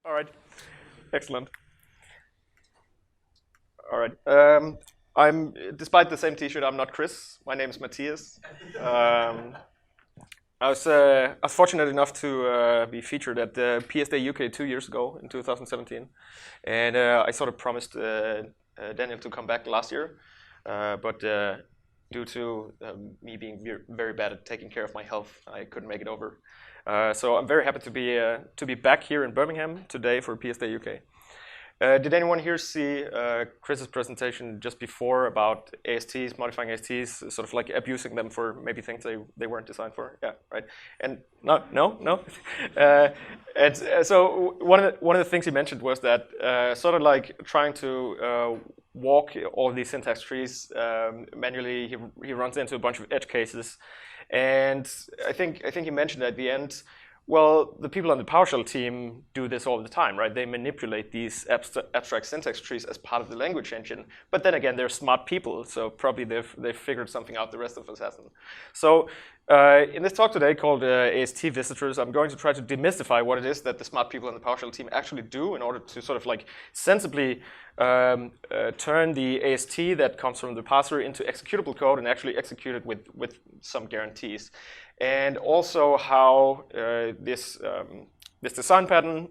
All right, excellent. All right. Despite the same T-shirt, I'm not Chris. My name is Mathias. I was fortunate enough to be featured at the PSDayUK 2 years ago in 2017, and I sort of promised Daniel to come back last year, but due to me being very bad at taking care of my health, I couldn't make it over. So I'm very happy to be back here in Birmingham today for PSDayUK. Did anyone here see Chris's presentation just before about ASTs, modifying ASTs, sort of like abusing them for maybe things they weren't designed for? Yeah, right. And no. So one of the things he mentioned was that sort of like trying to walk all these syntax trees manually. He runs into a bunch of edge cases, and I think he mentioned at the end. Well, the people on the PowerShell team do this all the time, right? They manipulate these abstract syntax trees as part of the language engine. But then again, they're smart people, so probably they've figured something out the rest of us hasn't. So in this talk today called AST Visitors, I'm going to try to demystify what it is that the smart people on the PowerShell team actually do in order to sort of like sensibly turn the AST that comes from the parser into executable code and actually execute it with some guarantees. And also how this design pattern,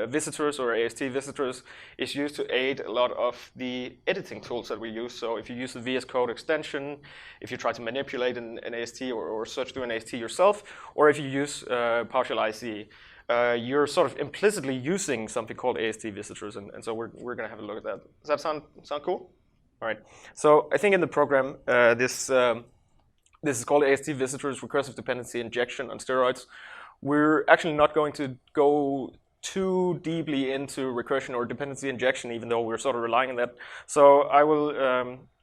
visitors or AST visitors, is used to aid a lot of the editing tools that we use. So if you use the VS Code extension, if you try to manipulate an AST or search through an AST yourself, or if you use PowerShell IC, you're sort of implicitly using something called AST visitors, and so we're going to have a look at that. Does that sound cool? All right. So I think in the program, this is called AST Visitors Recursive Dependency Injection on Steroids. We're actually not going to go too deeply into recursion or dependency injection, even though we're sort of relying on that. So I will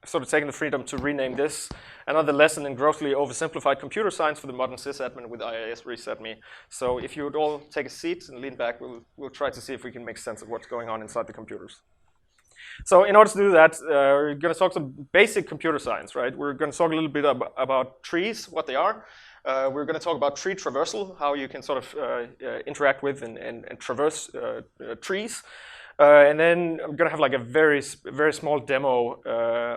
sort of take the freedom to rename this another lesson in grossly oversimplified computer science for the modern sysadmin with IIS reset me. So if you would all take a seat and lean back, we'll try to see if we can make sense of what's going on inside the computers. So in order to do that, we're going to talk some basic computer science, right? We're going to talk a little bit about trees, what they are. We're going to talk about tree traversal, how you can sort of interact with and traverse trees. And then I'm going to have like a very small demo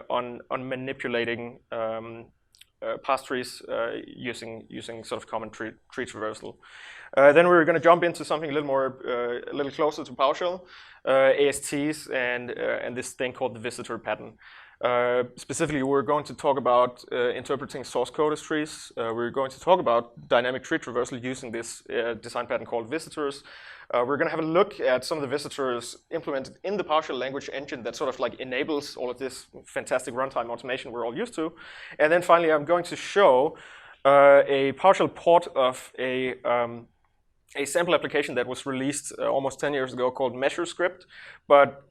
on manipulating path trees using sort of common tree traversal. Then we're going to jump into something a little closer to PowerShell, ASTs, and this thing called the visitor pattern. Specifically, we're going to talk about interpreting source code as trees. We're going to talk about dynamic tree traversal using this design pattern called visitors. We're going to have a look at some of the visitors implemented in the PowerShell language engine that sort of like enables all of this fantastic runtime automation we're all used to. And then finally, I'm going to show a PowerShell port of a sample application that was released almost 10 years ago called Measure Script, but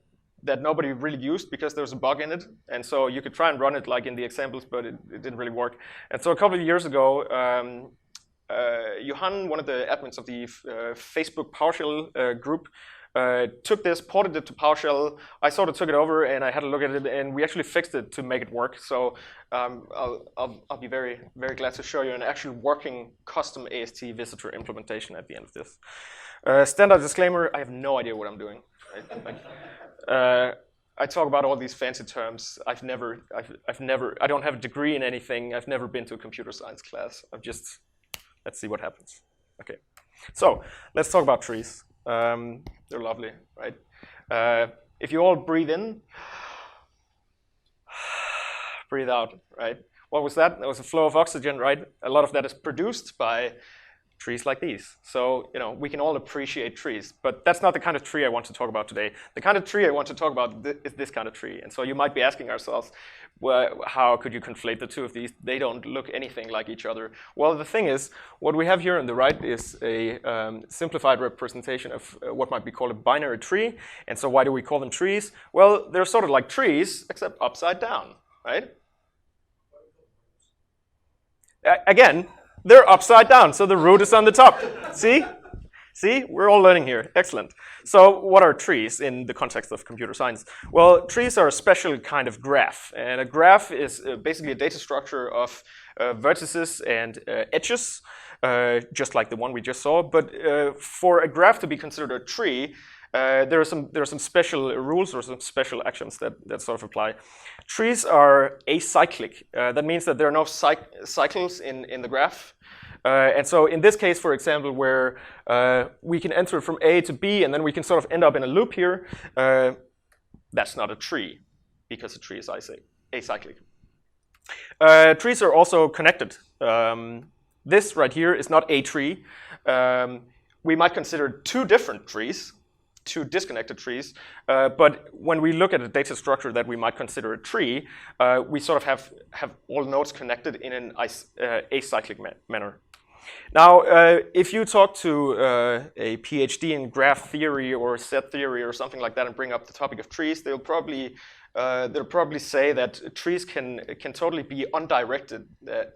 that nobody really used because there was a bug in it. And so you could try and run it like in the examples, but it didn't really work. And so a couple of years ago, Johan, one of the admins of the Facebook PowerShell group, took this, ported it to PowerShell. I sort of took it over and I had a look at it, and we actually fixed it to make it work. So I'll be very glad to show you an actual working custom AST visitor implementation at the end of this. Standard disclaimer: I have no idea what I'm doing. Right? I talk about all these fancy terms. I don't have a degree in anything. I've never been to a computer science class. Let's see what happens. Okay, so let's talk about trees. They're lovely, right? If you all breathe in, breathe out, right? What was that? That was a flow of oxygen, right? A lot of that is produced by trees like these. So, we can all appreciate trees, but that's not the kind of tree I want to talk about today. The kind of tree I want to talk about is this kind of tree. And so you might be asking ourselves, well, how could you conflate the two of these? They don't look anything like each other. Well, the thing is, what we have here on the right is a simplified representation of what might be called a binary tree. And so why do we call them trees? Well, they're sort of like trees, except upside down, right? Again, they're upside down, so the root is on the top. See? See? We're all learning here. Excellent. So what are trees in the context of computer science? Well, trees are a special kind of graph. And a graph is basically a data structure of vertices and edges, just like the one we just saw. But for a graph to be considered a tree, there are some special rules or some special actions that sort of apply. Trees are acyclic. That means that there are no cycles in the graph. And so in this case, for example, where we can enter from A to B and then we can sort of end up in a loop here, that's not a tree because a tree is acyclic. Trees are also connected. This right here is not a tree. We might consider two different trees, two disconnected trees, but when we look at a data structure that we might consider a tree, we sort of have all nodes connected in an acyclic manner. Now, if you talk to a PhD in graph theory or set theory or something like that and bring up the topic of trees, they'll probably say that trees can totally be undirected.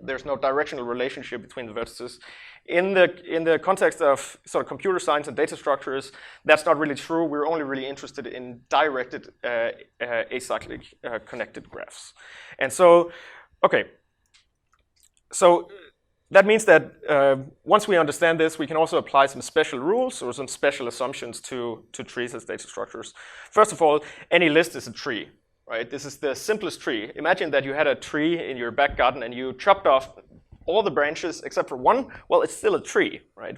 There's no directional relationship between the vertices. In the context of sort of computer science and data structures, that's not really true. We're only really interested in directed acyclic connected graphs. And so, okay, so that means that once we understand this, we can also apply some special rules or some special assumptions to trees as data structures. First of all, any list is a tree, right? This is the simplest tree. Imagine that you had a tree in your back garden and you chopped off all the branches except for one. Well, it's still a tree, right?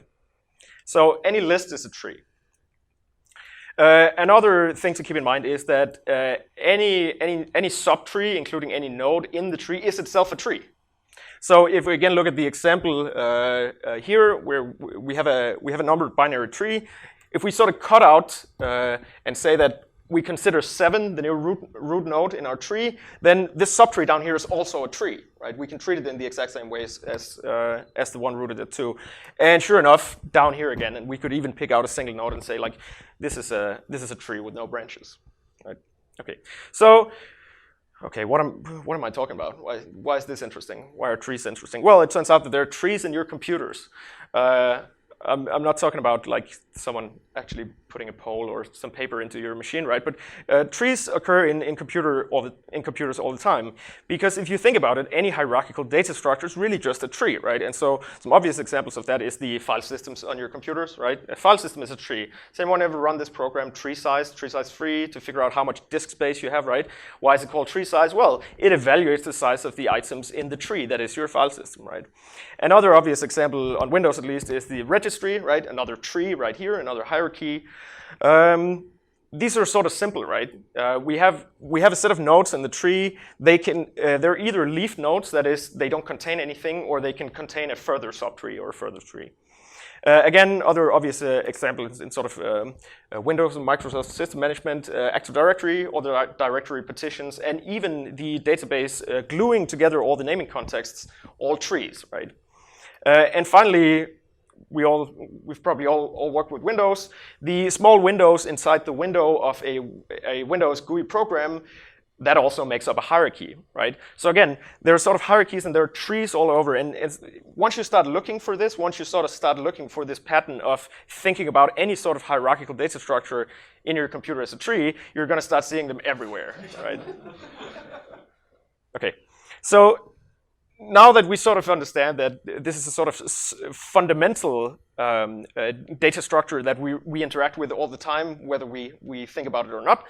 So any list is a tree. Another thing to keep in mind is that any subtree, including any node in the tree, is itself a tree. So if we again look at the example here, where we have a numbered binary tree, if we sort of cut out and say that we consider 7 the new root node in our tree, then this subtree down here is also a tree, right? We can treat it in the exact same ways as the one rooted at 2. And sure enough, down here again, and we could even pick out a single node and say like, this is a tree with no branches, right? Okay, so. Okay, what am I talking about? Why is this interesting? Why are trees interesting? Well, it turns out that there are trees in your computers. I'm not talking about like someone actually putting a pole or some paper into your machine, right? But trees occur in computers all the time. Because if you think about it, any hierarchical data structure is really just a tree, right? And so some obvious examples of that is the file systems on your computers, right? A file system is a tree. Has anyone ever run this program, tree size free, to figure out how much disk space you have, right? Why is it called tree size? Well, it evaluates the size of the items in the tree that is your file system, right? Another obvious example on Windows at least is the registry, right? Another tree right here, another hierarchy. These are sort of simple, right? We have a set of nodes in the tree. They're either leaf nodes, that is, they don't contain anything, or they can contain a further subtree or a further tree. Again, other obvious examples in sort of Windows and Microsoft System Management, Active Directory, all the directory partitions, and even the database gluing together all the naming contexts, all trees, right? And finally, we've probably all worked with Windows. The small windows inside the window of a Windows GUI program, that also makes up a hierarchy, right? So again, there are sort of hierarchies and there are trees all over. And once you start looking for this, once you sort of start looking for this pattern of thinking about any sort of hierarchical data structure in your computer as a tree, you're going to start seeing them everywhere, right? Okay, so now that we sort of understand that this is a sort of fundamental data structure that we interact with all the time, whether we think about it or not,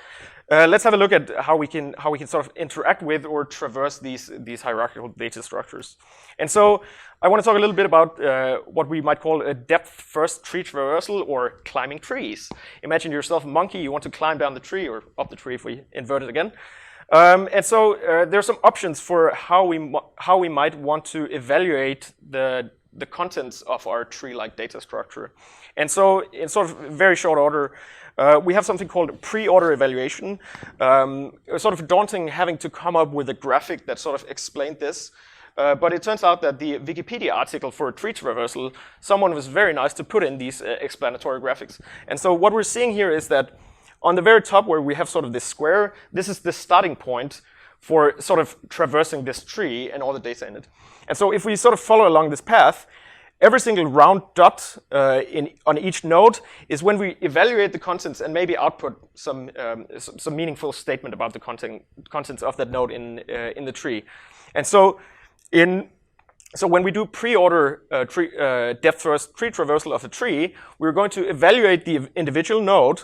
let's have a look at how we can sort of interact with or traverse these hierarchical data structures. And so I want to talk a little bit about what we might call a depth-first tree traversal or climbing trees. Imagine yourself a monkey, you want to climb down the tree or up the tree if we invert it again. And so there are some options for how we might want to evaluate the contents of our tree-like data structure. And so in sort of very short order, we have something called pre-order evaluation. Sort of daunting having to come up with a graphic that sort of explained this. But it turns out that the Wikipedia article for tree traversal, someone was very nice to put in these explanatory graphics. And so what we're seeing here is that on the very top where we have sort of this square, this is the starting point for sort of traversing this tree and all the data in it. And so if we sort of follow along this path, every single round dot on each node is when we evaluate the contents and maybe output some meaningful statement about the contents of that node in the tree. And so when we do pre-order depth-first tree traversal of a tree, we're going to evaluate the individual node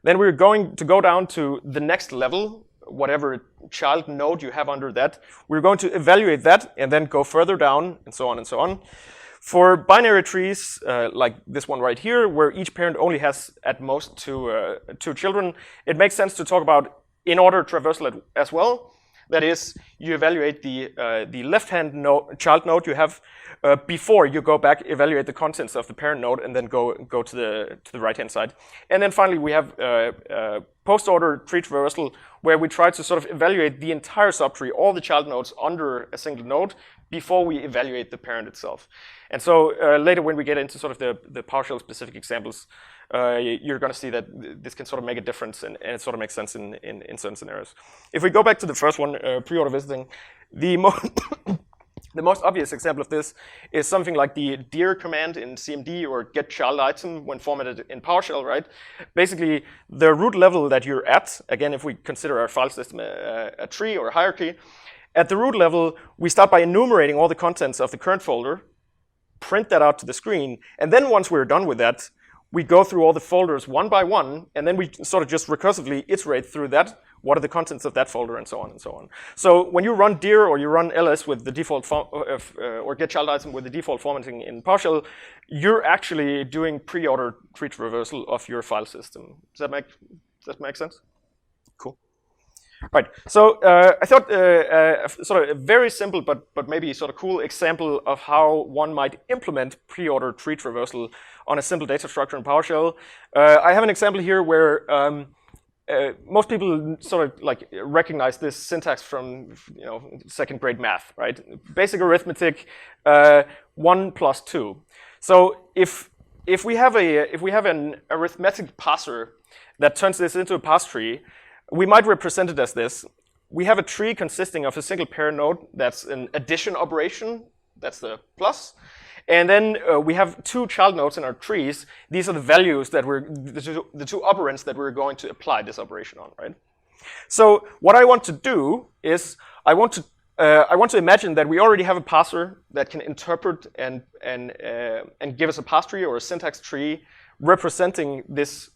Then we're going to go down to the next level, whatever child node you have under that. We're going to evaluate that and then go further down and so on and so on. For binary trees, like this one right here, where each parent only has at most two children, it makes sense to talk about in-order traversal as well. That is, you evaluate the left-hand child node you have before you go back, evaluate the contents of the parent node, and then go to the right-hand side. And then finally, we have post-order tree traversal, where we try to sort of evaluate the entire subtree, all the child nodes under a single node, before we evaluate the parent itself. And so later, when we get into sort of the PowerShell specific examples, you're going to see that this can sort of make a difference, and it sort of makes sense in certain scenarios. If we go back to the first one, pre-order visiting, the most obvious example of this is something like the dir command in CMD or get child item when formatted in PowerShell, right? Basically, the root level that you're at, again, if we consider our file system a tree or a hierarchy, at the root level, we start by enumerating all the contents of the current folder, print that out to the screen, and then once we're done with that, we go through all the folders one by one, and then we sort of just recursively iterate through that. What are the contents of that folder, and so on and so on. So when you run dir or you run ls with the default or get child item with the default formatting in PowerShell, you're actually doing pre-order tree traversal of your file system. Does that make sense? Cool. Right. So I thought sort of a very simple but maybe sort of cool example of how one might implement pre-order tree traversal on a simple data structure in PowerShell. I have an example here where most people sort of like recognize this syntax from second grade math, right? Basic arithmetic, 1 plus 2. So if we have an arithmetic parser that turns this into a parse tree, we might represent it as this. We have a tree consisting of a single parent node that's an addition operation, that's the plus. And then we have two child nodes in our trees. These are the values that the two operands that we're going to apply this operation on, right? So what I want to do is I want to imagine that we already have a parser that can interpret and give us a parse tree or a syntax tree representing this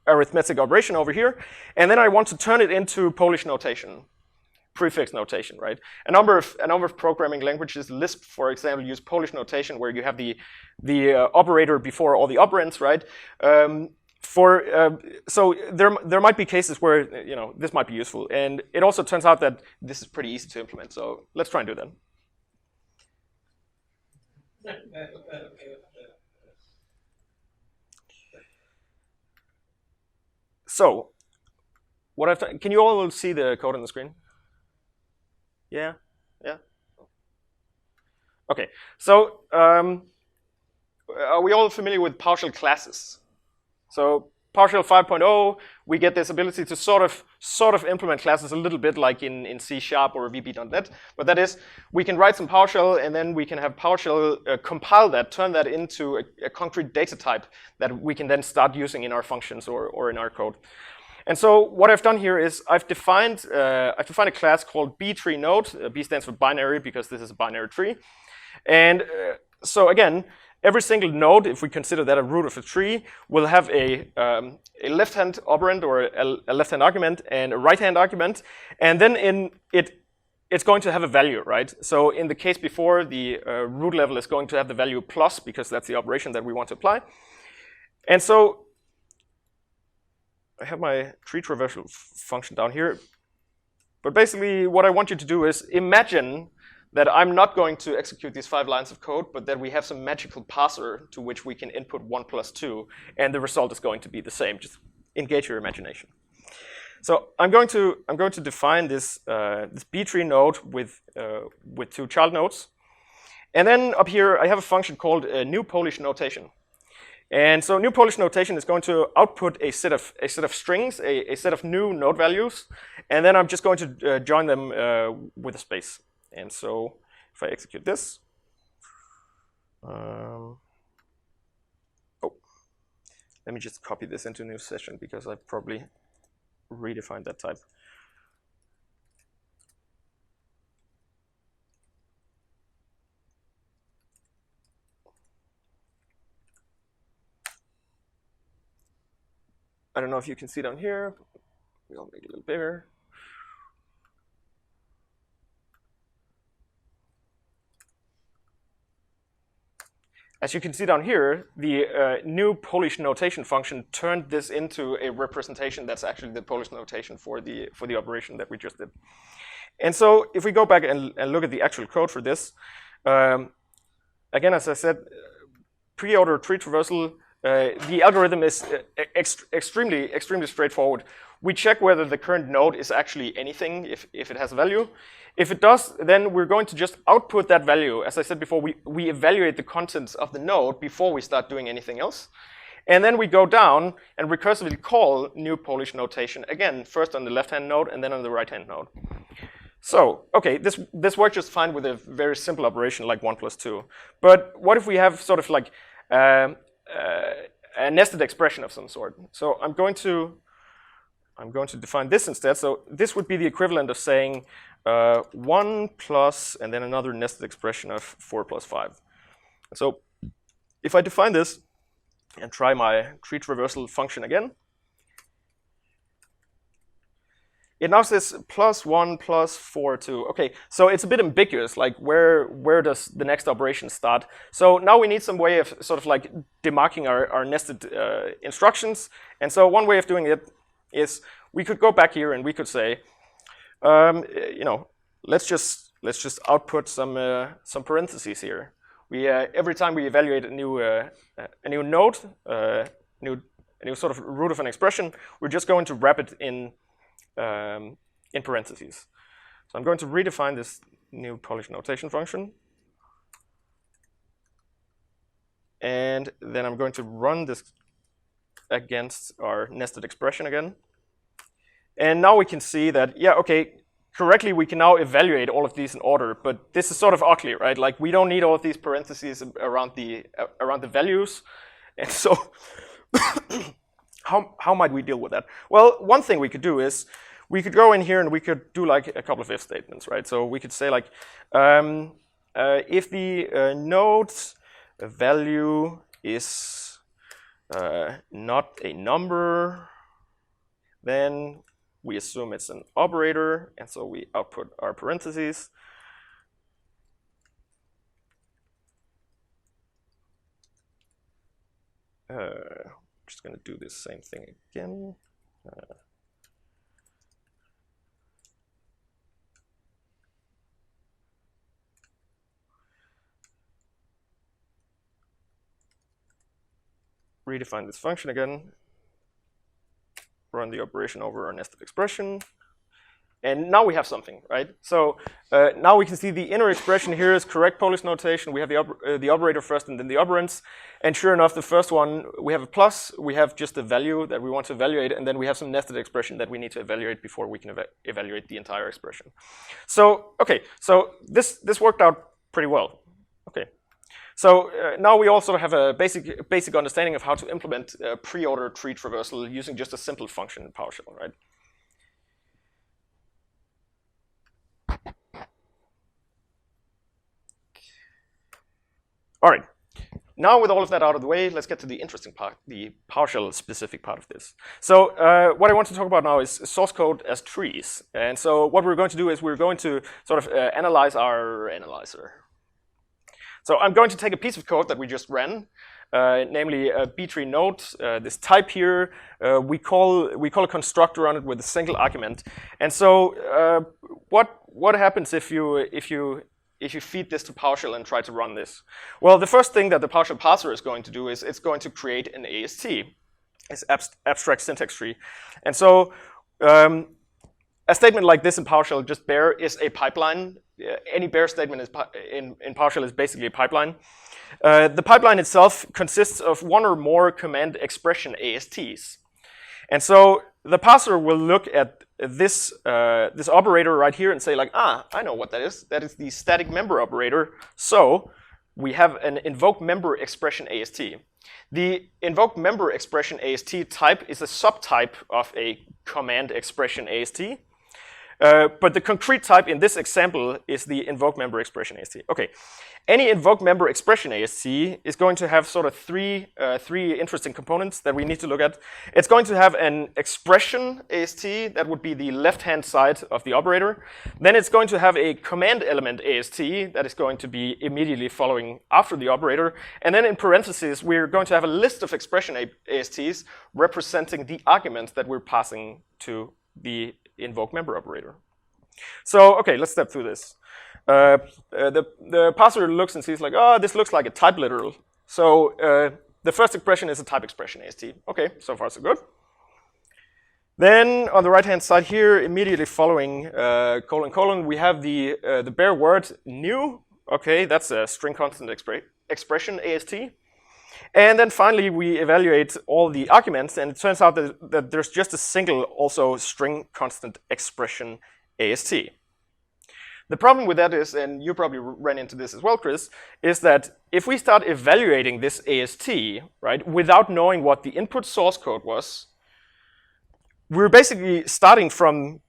arithmetic operation over here, and then I want to turn it into Polish notation, prefix notation, right? A number of programming languages, Lisp, for example, use Polish notation where you have the operator before all the operands, right? So there might be cases where this might be useful, and it also turns out that this is pretty easy to implement. So let's try and do that. So, what I've done, can you all see the code on the screen? Yeah? Yeah? Okay, so are we all familiar with PowerShell classes? So PowerShell 5.0, we get this ability to sort of implement classes a little bit like in C# or VB.NET. But that is, we can write some PowerShell, and then we can have PowerShell compile that, turn that into a concrete data type that we can then start using in our functions or in our code. And so what I've done here is I've defined a class called bTreeNode. B stands for binary because this is a binary tree. And so again, every single node, if we consider that a root of a tree, will have a left-hand operand or a left-hand argument and a right-hand argument. And then it's going to have a value, right? So in the case before, the root level is going to have the value plus because that's the operation that we want to apply. And so I have my tree traversal function down here. But basically, what I want you to do is imagine that I'm not going to execute these 5 lines of code, but that we have some magical parser to which we can input 1 plus 2, and the result is going to be the same. Just engage your imagination. So I'm going to define this btree node with 2 child nodes, and then up here I have a function called new Polish notation. And so new Polish notation is going to output a set of strings, a set of new node values, and then I'm just going to join them with a space. And so if I execute this, let me just copy this into a new session because I probably redefined that type. I don't know if you can see down here. I'll make it a little bigger. As you can see down here, the new Polish notation function turned this into a representation that's actually the Polish notation for the operation that we just did. And so if we go back and look at the actual code for this, again, as I said, pre-order tree traversal, the algorithm is extremely straightforward. We check whether the current node is actually anything, if it has a value. If it does, then we're going to just output that value. As I said before, we evaluate the contents of the node before we start doing anything else. And then we go down and recursively call new Polish notation, again, first on the left-hand node and then on the right-hand node. So, okay, this works just fine with a very simple operation like 1 + 2. But what if we have sort of like a nested expression of some sort? So I'm going to define this instead. So this would be the equivalent of saying 1 plus and then another nested expression of 4 + 5. So if I define this and try my tree traversal function again, it now says +1 + 4, 2. Okay, so it's a bit ambiguous, like where does the next operation start? So now we need some way of sort of like demarking our nested instructions. And so one way of doing it is we could go back here and we could say, you know, let's just output some parentheses here. We every time we evaluate a new node, a new sort of root of an expression, we're just going to wrap it in parentheses. So I'm going to redefine this new Polish notation function, and then I'm going to run this against our nested expression again. And now we can see that, yeah, okay, correctly we can now evaluate all of these in order, but this is sort of ugly, right? Like we don't need all of these parentheses around the values. And so how might we deal with that? Well, one thing we could do is we could go in here and we could do like a couple of if statements, right? So we could say like, if the node's value is not a number, then we assume it's an operator, and so we output our parentheses. Just going to do this same thing again. Redefine this function again. Run the operation over our nested expression. And now we have something, right? So now we can see the inner expression here is correct Polish notation. We have the operator first and then the operands. And sure enough, the first one, we have a plus. We have just a value that we want to evaluate. And then we have some nested expression that we need to evaluate before we can evaluate the entire expression. So, okay, so this worked out pretty well. Okay. So now we also have a basic understanding of how to implement pre-order tree traversal using just a simple function in PowerShell, right? All right. Now with all of that out of the way, let's get to the interesting part, the PowerShell specific part of this. So what I want to talk about now is source code as trees. And so what we're going to do is we're going to sort of analyze our analyzer. So I'm going to take a piece of code that we just ran, namely a B-tree node, this type here. We call a constructor on it with a single argument. And so what happens if you feed this to PowerShell and try to run this? Well, the first thing that the PowerShell parser is going to do is it's going to create an AST, this abstract syntax tree. And so a statement like this in PowerShell, just bare, is a pipeline. Any bare statement in PowerShell is basically a pipeline. The pipeline itself consists of one or more command expression ASTs. And so the parser will look at this operator right here and say like, I know what that is. That is the static member operator. So we have an invoke member expression AST. The invoke member expression AST type is a subtype of a command expression AST. But the concrete type in this example is the invoke member expression AST. Okay, any invoke member expression AST is going to have sort of three interesting components that we need to look at. It's going to have an expression AST, that would be the left-hand side of the operator. Then it's going to have a command element AST that is going to be immediately following after the operator. And then in parentheses, we're going to have a list of expression ASTs representing the arguments that we're passing to the invoke member operator. So, okay, let's step through this. The parser looks and sees like, oh, this looks like a type literal. So the first expression is a type expression AST. Okay, so far so good. Then on the right-hand side here, immediately following colon, we have the bare word new. Okay, that's a string constant expression AST. And then finally, we evaluate all the arguments, and it turns out that there's just a single also string constant expression AST. The problem with that is, and you probably ran into this as well, Chris, is that if we start evaluating this AST, right, without knowing what the input source code was, we're basically starting from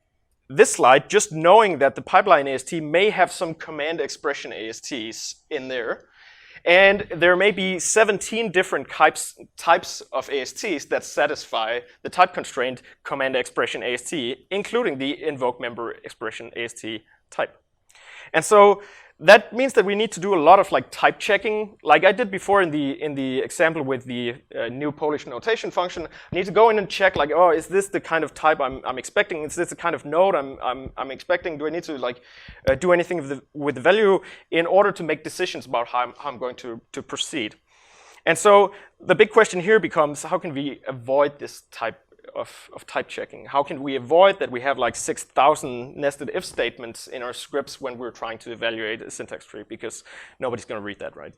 this slide just knowing that the pipeline AST may have some command expression ASTs in there. And there may be 17 different types of ASTs that satisfy the type constraint command expression AST, including the invoke member expression AST type. And so that means that we need to do a lot of like type checking, like I did before in the example with the new Polish notation function. I need to go in and check like, oh, is this the kind of type I'm expecting? Is this the kind of node I'm expecting? Do I need to like do anything with the value in order to make decisions about how I'm going to proceed? And so the big question here becomes, how can we avoid this type of type checking? How can we avoid that we have like 6,000 nested if statements in our scripts when we're trying to evaluate a syntax tree, because nobody's going to read that, right?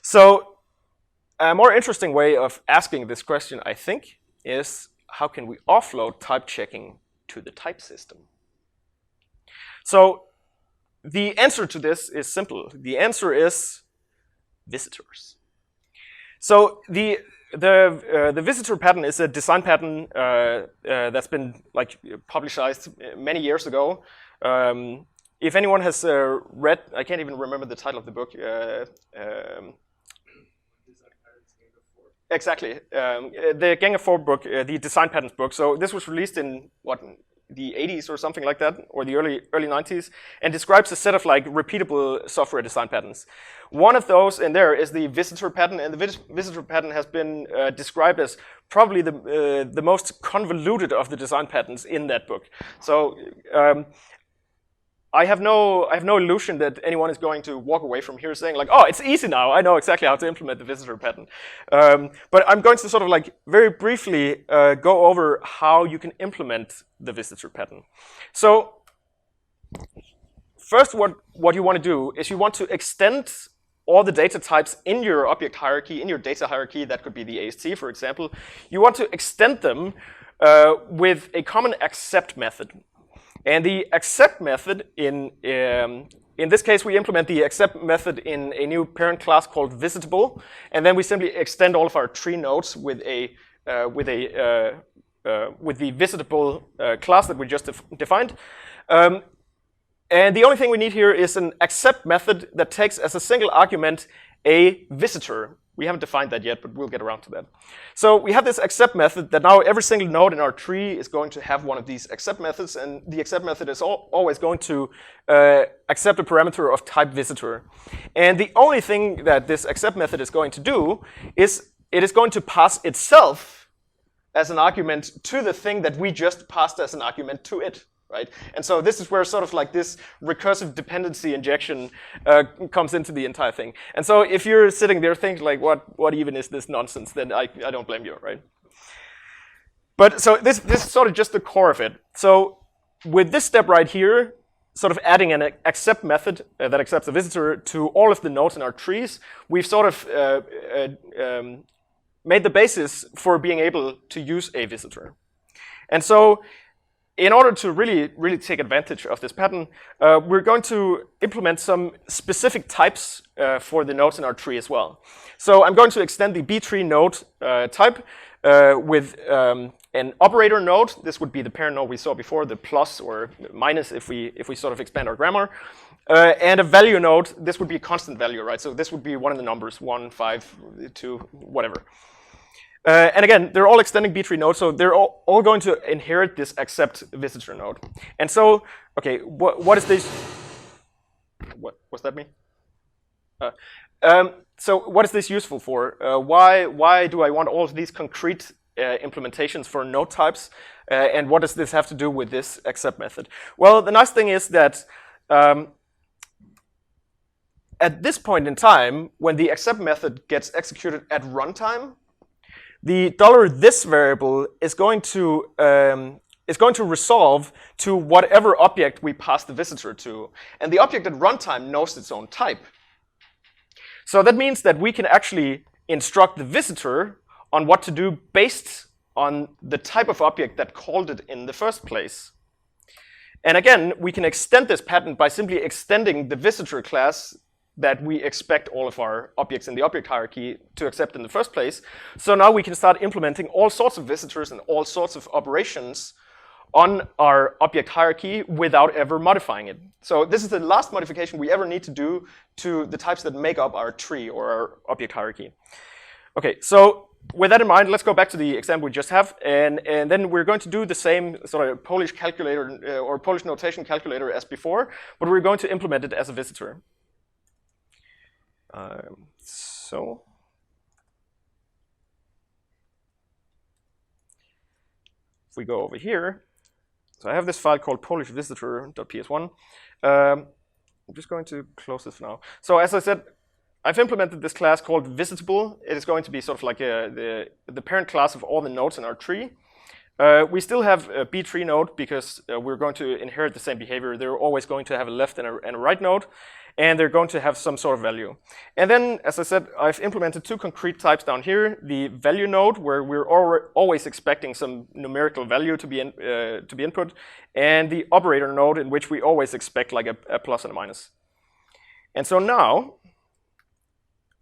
So a more interesting way of asking this question, I think, is how can we offload type checking to the type system? So the answer to this is simple. The answer is visitors. So the visitor pattern is a design pattern that's been like publicized many years ago. If anyone has read, I can't even remember the title of the book. Exactly, the Gang of Four book, the design patterns book. So this was released in what, the 80s or something like that, or the early 90s, and describes a set of like repeatable software design patterns. One of those in there is the visitor pattern, and the visitor pattern has been described as probably the most convoluted of the design patterns in that book. So I have no illusion that anyone is going to walk away from here saying like, oh, it's easy now. I know exactly how to implement the visitor pattern. But I'm going to sort of like very briefly go over how you can implement the visitor pattern. So first, what you want to do is you want to extend all the data types in your object hierarchy, in your data hierarchy. That could be the AST, for example. You want to extend them with a common accept method. And the accept method, in this case, we implement the accept method in a new parent class called visitable, and then we simply extend all of our tree nodes with the visitable class that we just defined. And the only thing we need here is an accept method that takes as a single argument a visitor. We haven't defined that yet, but we'll get around to that. So we have this accept method that now every single node in our tree is going to have one of these accept methods, and the accept method is always going to accept a parameter of type visitor. And the only thing that this accept method is going to do is it is going to pass itself as an argument to the thing that we just passed as an argument to it. Right? And so this is where sort of like this recursive dependency injection comes into the entire thing. And so if you're sitting there thinking like, what even is this nonsense, then I don't blame you, right? But so this is sort of just the core of it. So with this step right here, sort of adding an accept method that accepts a visitor to all of the nodes in our trees, we've sort of made the basis for being able to use a visitor. And so in order to really take advantage of this pattern, we're going to implement some specific types for the nodes in our tree as well. So I'm going to extend the btree node type with an operator node. This would be the parent node we saw before, the plus or minus if we sort of expand our grammar. And a value node, this would be a constant value, right? So this would be one of the numbers, 1, 5, 2, whatever. And again, they're all extending B-tree nodes, so they're all going to inherit this accept visitor node. And so, okay, what is this? What's that mean? So what is this useful for? Why do I want all of these concrete implementations for node types? And what does this have to do with this accept method? Well, the nice thing is that at this point in time, when the accept method gets executed at runtime, the $this variable is going to resolve to whatever object we pass the visitor to. And the object at runtime knows its own type. So that means that we can actually instruct the visitor on what to do based on the type of object that called it in the first place. And again, we can extend this pattern by simply extending the visitor class that we expect all of our objects in the object hierarchy to accept in the first place. So now we can start implementing all sorts of visitors and all sorts of operations on our object hierarchy without ever modifying it. So this is the last modification we ever need to do to the types that make up our tree or our object hierarchy. Okay, so with that in mind, let's go back to the example we just have, and then we're going to do the same sort of Polish calculator or Polish notation calculator as before, but we're going to implement it as a visitor. So if we go over here, so I have this file called polishvisitor.ps1. I'm just going to close this for now. So as I said, I've implemented this class called visitable. It is going to be sort of like the parent class of all the nodes in our tree. We still have a B-tree node because we're going to inherit the same behavior. They're always going to have a left and a right node, and they're going to have some sort of value. And then, as I said, I've implemented two concrete types down here. The value node, where we're always expecting some numerical value to be input, and the operator node, in which we always expect like a plus and a minus. And so now,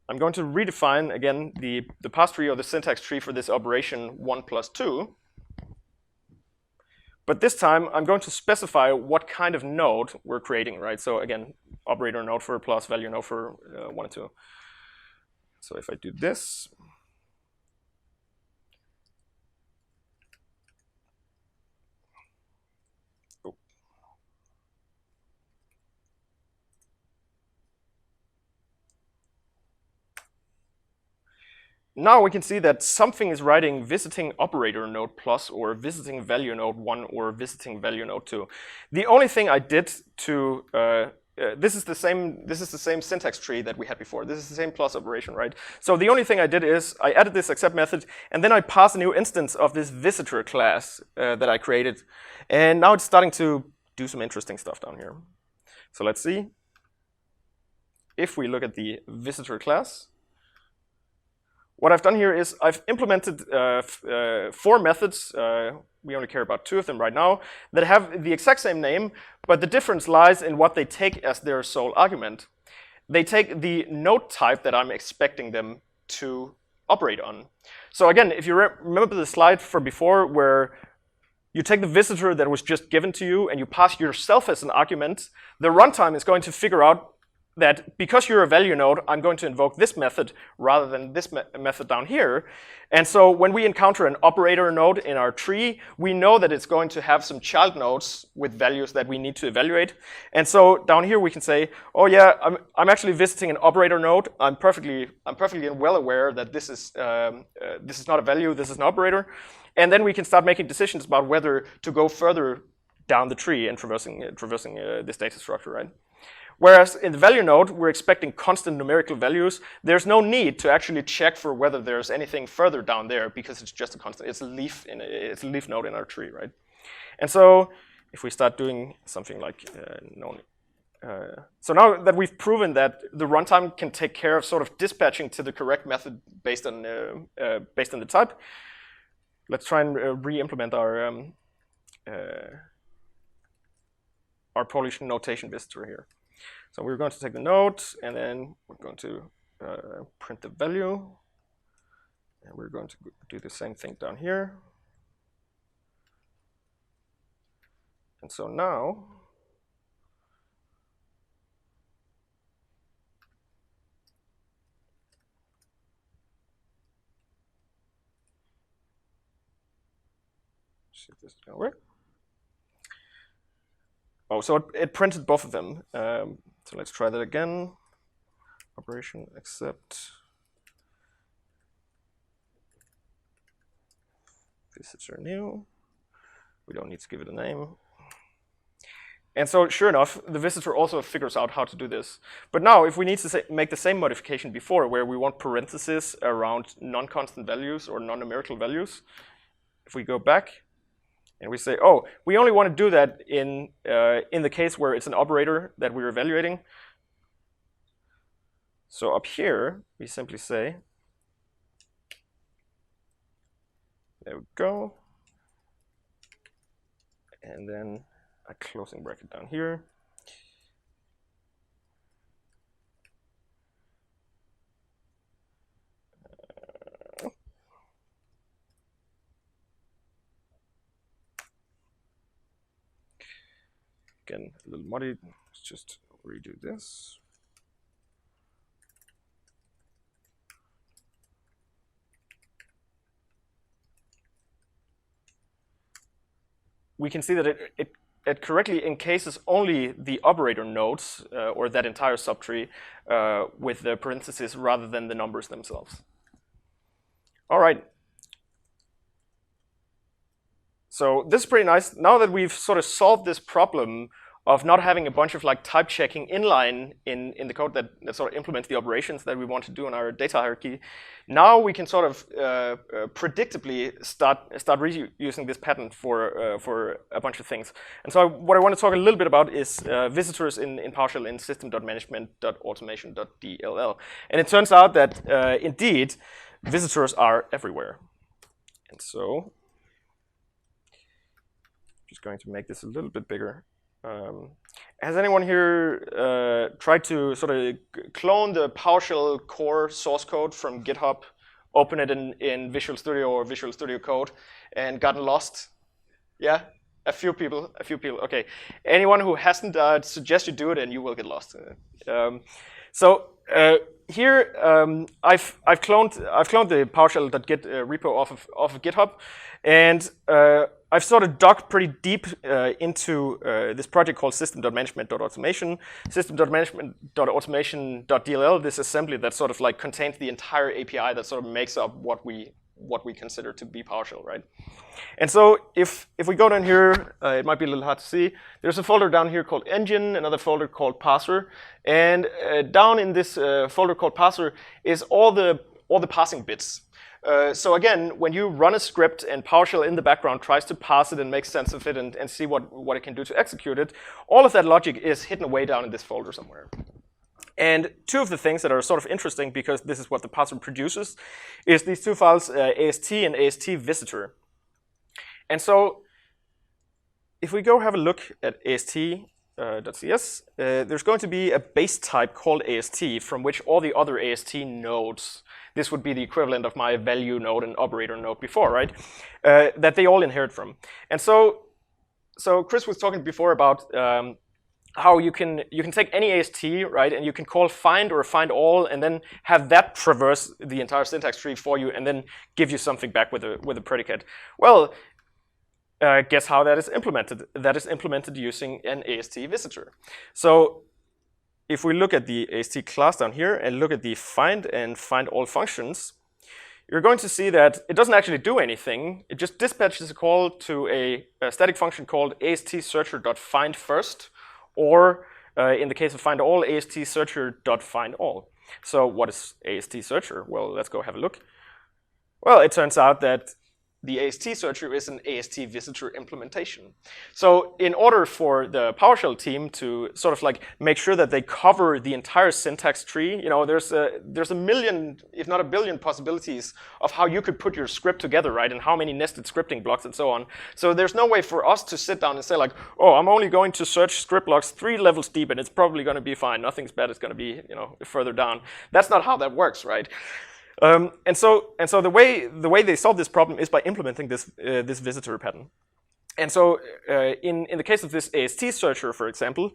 I'm going to redefine, again, the pass tree or the syntax tree for this operation 1 plus 2. But this time, I'm going to specify what kind of node we're creating, right? So again, operator node for plus, value node for 1 and 2. So if I do this, now we can see that something is writing visiting operator node plus or visiting value node 1 or visiting value node 2. The only thing I did to this is the same syntax tree that we had before. This is the same plus operation, right? So the only thing I did is I added this accept method, and then I passed a new instance of this visitor class that I created. And now it's starting to do some interesting stuff down here. So let's see. If we look at the visitor class, what I've done here is I've implemented 4 methods. We only care about 2 of them right now, that have the exact same name, but the difference lies in what they take as their sole argument. They take the node type that I'm expecting them to operate on. So again, if you remember the slide from before where you take the visitor that was just given to you and you pass yourself as an argument, the runtime is going to figure out that because you're a value node, I'm going to invoke this method rather than this method down here. And so when we encounter an operator node in our tree, we know that it's going to have some child nodes with values that we need to evaluate. And so down here we can say, oh yeah, I'm actually visiting an operator node. I'm perfectly well aware that this is not a value, this is an operator. And then we can start making decisions about whether to go further down the tree and traversing this data structure, right? Whereas in the value node, we're expecting constant numerical values. There's no need to actually check for whether there's anything further down there because it's just a constant. It's a leaf node in our tree, right? And so if we start doing something like so now that we've proven that the runtime can take care of sort of dispatching to the correct method based on the type, let's try and re-implement our Polish notation visitor here. So we're going to take the node, and then we're going to print the value. And we're going to do the same thing down here. And so now, see if this is going to work. Oh, so it printed both of them. So let's try that again. Operation accept visitor new. We don't need to give it a name. And so sure enough, the visitor also figures out how to do this. But now if we need to make the same modification before, where we want parentheses around non-constant values or non-numerical values, if we go back and we say, oh, we only want to do that in the case where it's an operator that we're evaluating. So up here, we simply say, there we go. And then a closing bracket down here. Again, a little muddy. Let's just redo this. We can see that it correctly encases only the operator nodes or that entire subtree with the parentheses rather than the numbers themselves. All right. So this is pretty nice. Now that we've sort of solved this problem of not having a bunch of like type checking inline in the code that sort of implements the operations that we want to do in our data hierarchy, now we can sort of predictably start reusing this pattern for a bunch of things. And so what I want to talk a little bit about is visitors in PowerShell in system.management.automation.dll. And it turns out that indeed visitors are everywhere. And so I'm just going to make this a little bit bigger. Has anyone here tried to sort of clone the PowerShell core source code from GitHub, open it in Visual Studio or Visual Studio Code, and gotten lost? Yeah, a few people. Okay, anyone who hasn't, I'd suggest you do it, and you will get lost. Here I've cloned the PowerShell.git repo off of GitHub, and I've sort of dug pretty deep into this project called system.management.automation, system.management.automation.dll, this assembly that sort of like contains the entire API that sort of makes up what we consider to be PowerShell, right? And so if we go down here, it might be a little hard to see. There's a folder down here called engine, another folder called parser, and down in this folder called parser is all the parsing bits. So again, when you run a script and PowerShell in the background tries to parse it and make sense of it and see what it can do to execute it, all of that logic is hidden away down in this folder somewhere. And two of the things that are sort of interesting, because this is what the parser produces, is these two files, AST and AST Visitor. And so if we go have a look at AST.cs, there's going to be a base type called AST from which all the other AST nodes, this would be the equivalent of my value node and operator node before, right? That they all inherit from. And so Chris was talking before about how you can take any AST, right, and you can call find or find all, and then have that traverse the entire syntax tree for you, and then give you something back with a predicate. Well, guess how that is implemented? That is implemented using an AST visitor. So if we look at the AST class down here and look at the find and find all functions, you're going to see that it doesn't actually do anything. It just dispatches a call to a static function called AST_searcher.findFirst, or in the case of find all, AST_searcher.findAll. So what is AST searcher? Well, let's go have a look. Well, it turns out that the AST searcher is an AST visitor implementation. So in order for the PowerShell team to sort of like make sure that they cover the entire syntax tree, you know, there's a million, if not a billion possibilities of how you could put your script together, right? And how many nested scripting blocks and so on. So there's no way for us to sit down and say like, oh, I'm only going to search script blocks 3 levels deep and it's probably going to be fine. Nothing's bad. It's going to be, you know, further down. That's not how that works, right? And so the way they solve this problem is by implementing this visitor pattern. And so in the case of this AST searcher, for example,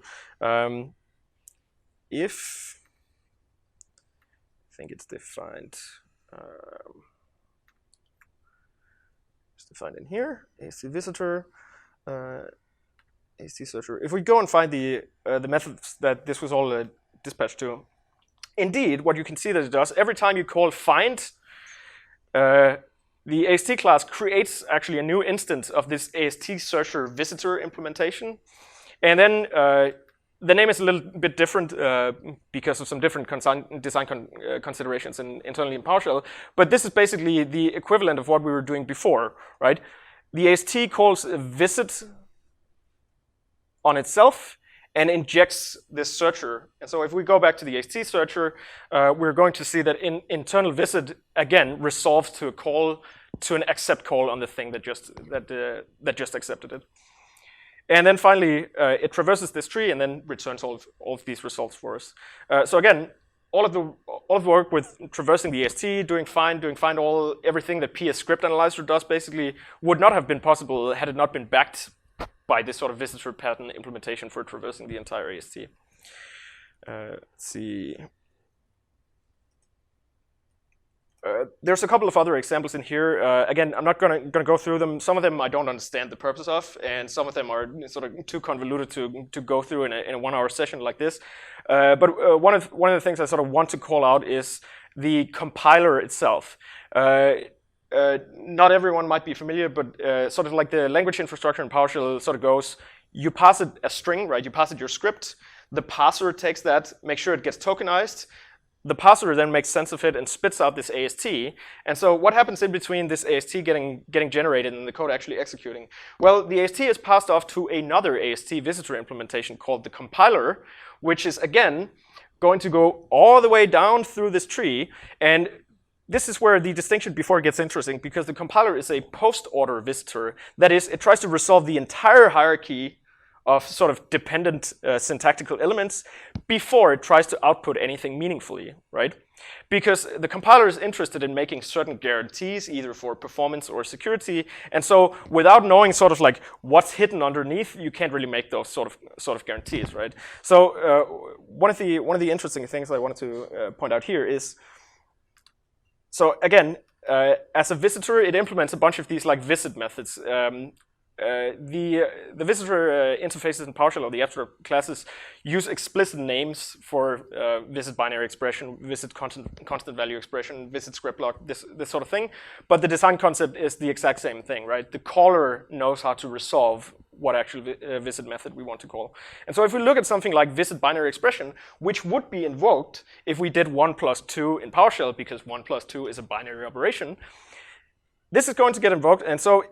if I think it's defined, it's defined in here, AST visitor, AST searcher. If we go and find the methods that this was all dispatched to, indeed, what you can see that it does, every time you call find, the AST class creates actually a new instance of this AST searcher visitor implementation. And then the name is a little bit different because of some different design considerations internally in PowerShell. But this is basically the equivalent of what we were doing before, right? The AST calls a visit on itself and injects this searcher. And so if we go back to the AST searcher, we're going to see that internal visit, again, resolves to a call, to an accept call on the thing that just accepted it. And then finally, it traverses this tree and then returns all of these results for us. So again, all of the work with traversing the AST, doing find everything that PS script analyzer does basically would not have been possible had it not been backed by this sort of visitor pattern implementation for traversing the entire AST. Let's see. There's a couple of other examples in here. Again, I'm not going to go through them. Some of them I don't understand the purpose of, and some of them are sort of too convoluted to go through in a 1 hour session like this. But one of the things I sort of want to call out is the compiler itself. Not everyone might be familiar, but sort of like the language infrastructure in PowerShell sort of goes, you pass it a string, right? You pass it your script. The parser takes that, makes sure it gets tokenized. The parser then makes sense of it and spits out this AST. And so what happens in between this AST getting generated and the code actually executing? Well, the AST is passed off to another AST visitor implementation called the compiler, which is, again, going to go all the way down through this tree. And this is where the distinction before it gets interesting, because the compiler is a post-order visitor. That is, it tries to resolve the entire hierarchy of sort of dependent syntactical elements before it tries to output anything meaningfully, right? Because the compiler is interested in making certain guarantees, either for performance or security, and so without knowing sort of like what's hidden underneath, you can't really make those sort of guarantees, right? So one of the interesting things I wanted to point out here is, so again, as a visitor, it implements a bunch of these like visit methods. The visitor interfaces in PowerShell, or the abstract classes, use explicit names for visit binary expression, visit constant value expression, visit script block, this sort of thing. But the design concept is the exact same thing, right? The caller knows how to resolve what actual visit method we want to call. And so if we look at something like visit binary expression, which would be invoked if we did 1 + 2 in PowerShell, because 1 + 2 is a binary operation, this is going to get invoked. And so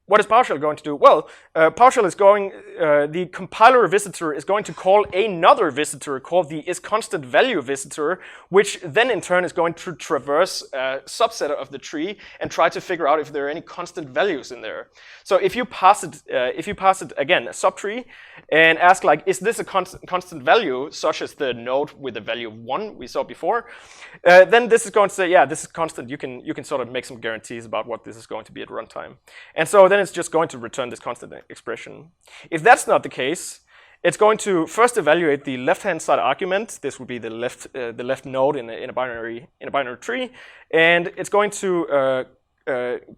what is PowerShell going to do? Well, PowerShell is going, the compiler visitor is going to call another visitor called the isConstantValue visitor, which then in turn is going to traverse a subset of the tree and try to figure out if there are any constant values in there. So if you pass it again, a subtree, and ask like, is this a constant value, such as the node with the value of 1 we saw before, then this is going to say, yeah, this is constant. You can sort of make some guarantees about what this is going to be at runtime. And so then it's just going to return this constant expression. If that's not the case, it's going to first evaluate the left-hand side argument. This would be the left node in a binary tree, and it's going to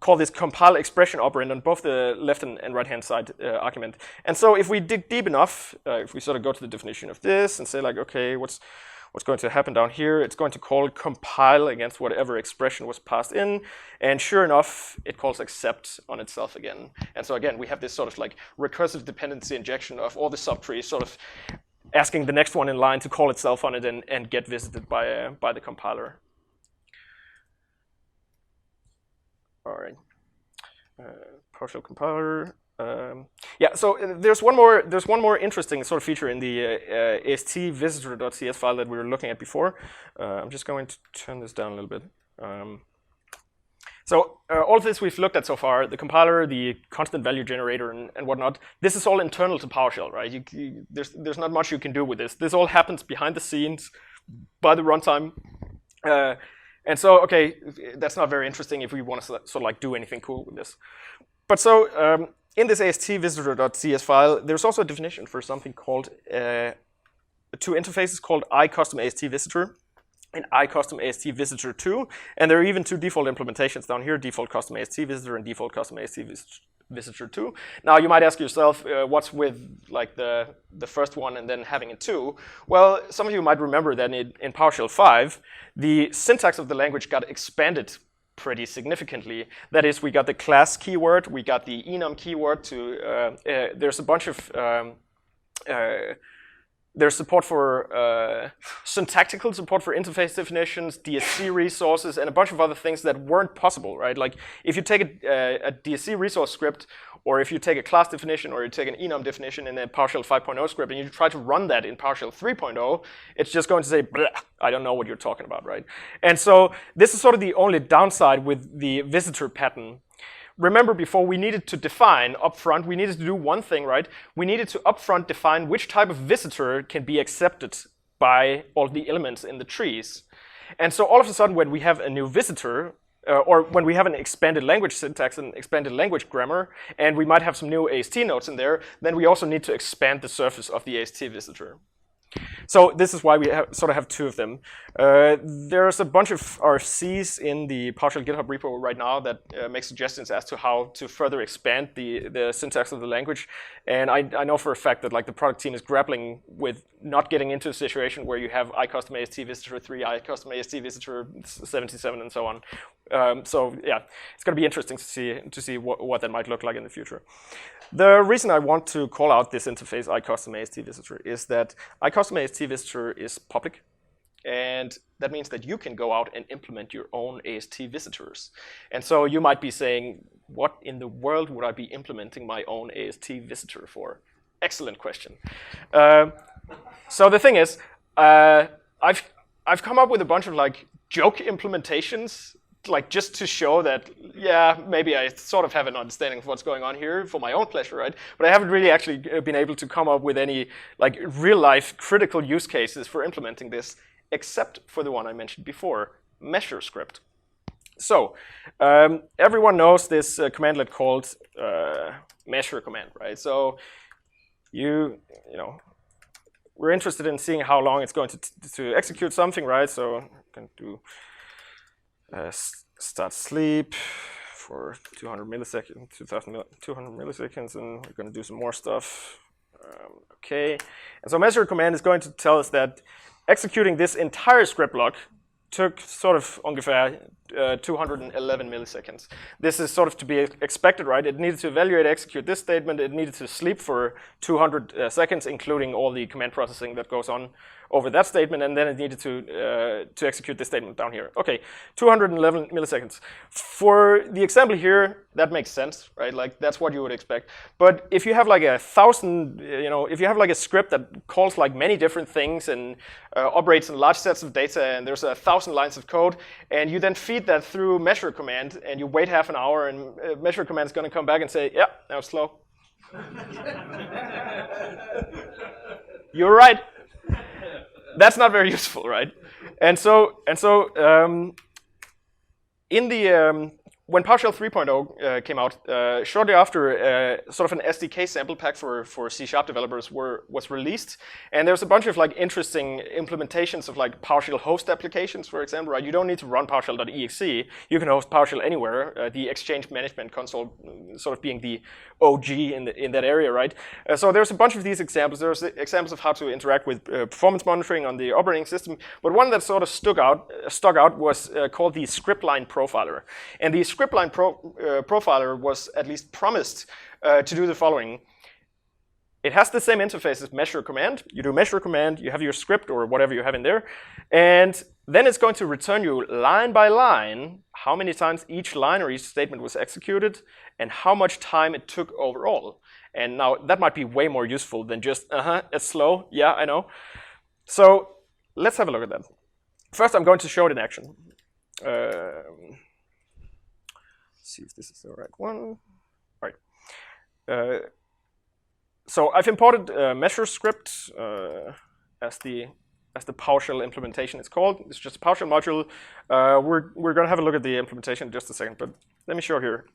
call this compile expression operand on both the left and right-hand side argument. And so if we dig deep enough, if we sort of go to the definition of this and say like, okay, what's going to happen down here? It's going to call compile against whatever expression was passed in, and sure enough, it calls accept on itself again. And so again, we have this sort of like recursive dependency injection of all the subtrees, sort of asking the next one in line to call itself on it and get visited by the compiler. All right, PowerShell compiler. Yeah, so there's one more interesting sort of feature in the AST visitor.cs file that we were looking at before. I'm just going to turn this down a little bit. So all of this we've looked at so far, the compiler, the constant value generator, and whatnot, this is all internal to PowerShell, right? There's not much you can do with this. This all happens behind the scenes by the runtime. And so, okay, that's not very interesting if we want to sort of like do anything cool with this. But so in this AST visitor.cs file, there's also a definition for something called two interfaces called iCustomASTVisitor and iCustomASTVisitor2, and there are even two default implementations down here: default custom AST visitor and default custom AST visitor 2. Now you might ask yourself, what's with like the first one and then having a 2? Well, some of you might remember that in PowerShell 5, the syntax of the language got expanded pretty significantly. That is, we got the class keyword, we got the enum keyword to, there's a bunch of, there's support for syntactical support for interface definitions, DSC resources, and a bunch of other things that weren't possible, right? Like if you take a DSC resource script, or if you take a class definition, or you take an enum definition in a PowerShell 5.0 script, and you try to run that in PowerShell 3.0, it's just going to say, I don't know what you're talking about, right? And so this is sort of the only downside with the visitor pattern. Remember, before we needed to define upfront, we needed to do one thing, right? We needed to upfront define which type of visitor can be accepted by all the elements in the trees. And so all of a sudden, when we have a new visitor, or when we have an expanded language syntax and expanded language grammar, and we might have some new AST nodes in there, then we also need to expand the surface of the AST visitor. So this is why we sort of have two of them. There's a bunch of RFCs in the PowerShell GitHub repo right now that make suggestions as to how to further expand the syntax of the language. And I know for a fact that like the product team is grappling with not getting into a situation where you have iCustomASTVisitor 3, iCustomASTVisitor 77, and so on. So yeah, it's going to be interesting to see what that might look like in the future. The reason I want to call out this interface, iCustomASTVisitor, is that iCustomASTVisitor is public, and that means that you can go out and implement your own AST visitors. And so you might be saying, what in the world would I be implementing my own AST visitor for? Excellent question. So the thing is, I've come up with a bunch of like joke implementations, like just to show that, yeah, maybe I sort of have an understanding of what's going on here for my own pleasure, right? But I haven't really actually been able to come up with any like real-life critical use cases for implementing this, except for the one I mentioned before, measure script. So everyone knows this commandlet called measure command, right? So you know, we're interested in seeing how long it's going to execute something, right? So I'm going to do start sleep for 200 milliseconds, 200 milliseconds, and we're going to do some more stuff. Okay, and so measure command is going to tell us that executing this entire script block took sort of ungefähr 211 milliseconds. This is sort of to be expected, right? It needed to evaluate, execute this statement. It needed to sleep for 200 seconds, including all the command processing that goes on over that statement, and then it needed to execute this statement down here. Okay, 211 milliseconds. For the example here, that makes sense, right? Like that's what you would expect. But if you have like 1,000, if you have like a script that calls like many different things and operates in large sets of data, and there's 1,000 lines of code, and you then feed that through measure command, and you wait half an hour, and measure command is going to come back and say, yeah, that was slow. You're right. That's not very useful, right? And so in the when PowerShell 3.0 came out, shortly after, sort of an SDK sample pack for C# developers was released, and there's a bunch of like interesting implementations of like PowerShell host applications, for example, right? You don't need to run PowerShell.exe. You can host PowerShell anywhere. The Exchange Management Console sort of being the OG in that area, right? So there's a bunch of these examples. There's examples of how to interact with performance monitoring on the operating system, but one that sort of stuck out was called the scriptline profiler, and the scriptline profiler was at least promised to do the following. It has the same interface as measure command. You do measure command, you have your script or whatever you have in there, and then it's going to return you line by line how many times each line or each statement was executed and how much time it took overall. And now that might be way more useful than just, it's slow, yeah, I know. So let's have a look at that. First, I'm going to show it in action. See if this is the right one. All right. So I've imported measure script as the PowerShell implementation is called. It's just a PowerShell module. We're going to have a look at the implementation in just a second, but let me show here.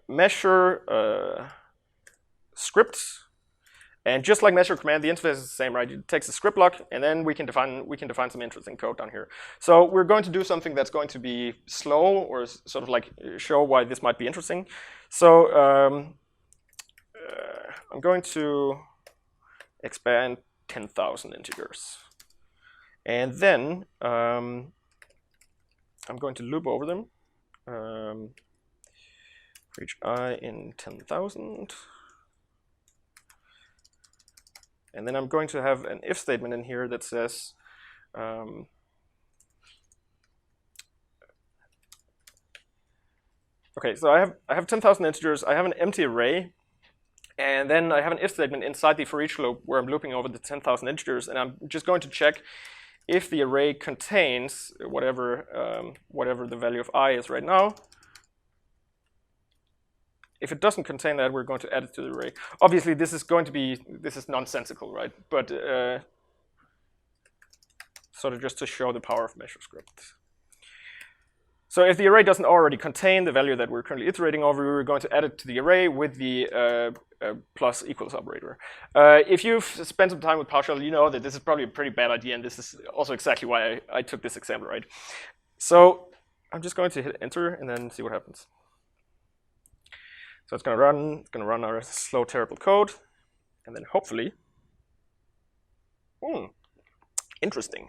measure script. And just like measure command, the interface is the same, right? It takes a script block, and then we can define some interesting code down here. So we're going to do something that's going to be slow, or sort of like show why this might be interesting. So I'm going to expand 10,000 integers, and then I'm going to loop over them for each I in 10,000. And then I'm going to have an if statement in here that says, okay, so I have 10,000 integers. I have an empty array, and then I have an if statement inside the for each loop where I'm looping over the 10,000 integers, and I'm just going to check if the array contains whatever whatever the value of I is right now. If it doesn't contain that, we're going to add it to the array. Obviously, this is nonsensical, right? But sort of just to show the power of measure script. So if the array doesn't already contain the value that we're currently iterating over, we're going to add it to the array with the plus equals operator. If you've spent some time with PowerShell, you know that this is probably a pretty bad idea, and this is also exactly why I took this example, right? So I'm just going to hit enter and then see what happens. So it's going to run our slow, terrible code, and then hopefully, interesting.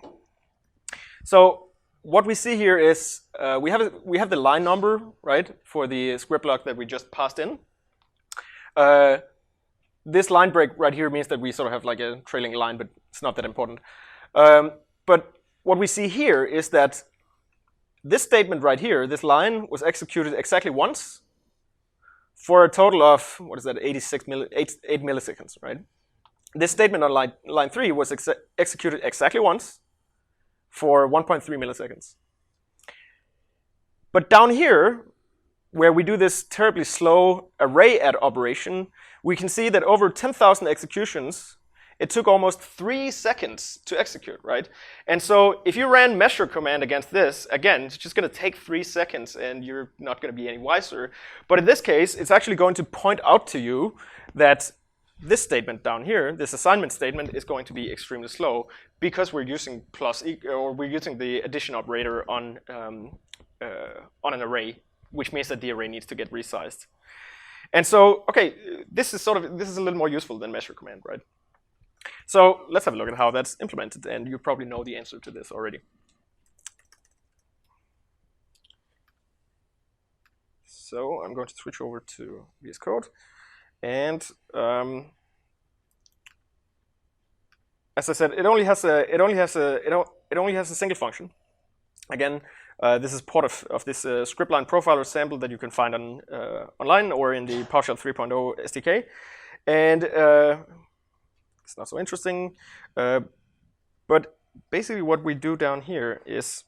So what we see here is we have the line number, right, for the script block that we just passed in. This line break right here means that we sort of have like a trailing line, but it's not that important. But what we see here is that this statement right here, this line, was executed exactly once, for a total of, what is that, 8 milliseconds, right? This statement on line 3 was executed exactly once for 1.3 milliseconds. But down here, where we do this terribly slow array add operation, we can see that over 10,000 executions, it took almost 3 seconds to execute, right? And so if you ran measure command against this, again, it's just going to take 3 seconds, and you're not going to be any wiser. But in this case, it's actually going to point out to you that this statement down here, this assignment statement, is going to be extremely slow because we're using we're using the addition operator on an array, which means that the array needs to get resized. And so, okay, this is a little more useful than measure command, right? So let's have a look at how that's implemented, and you probably know the answer to this already. So I'm going to switch over to VS Code, and as I said, it only has a single function. Again, this is part of this script line profiler sample that you can find on online or in the PowerShell 3.0 SDK, and it's not so interesting, but basically what we do down here is,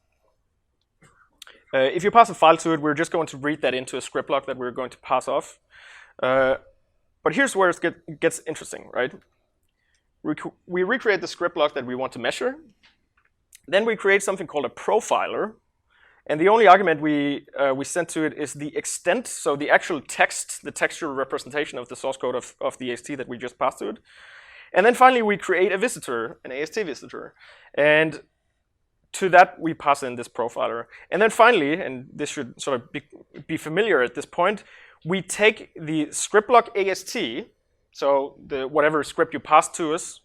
if you pass a file to it, we're just going to read that into a script block that we're going to pass off. But here's where it gets interesting, right? We recreate the script block that we want to measure. Then we create something called a profiler. And the only argument we send to it is the extent, so the actual text, the textual representation of the source code of the AST that we just passed to it. And then finally, we create a visitor, an AST visitor. And to that, we pass in this profiler. And then finally, and this should sort of be familiar at this point, we take the script block AST, so whatever script you pass to us,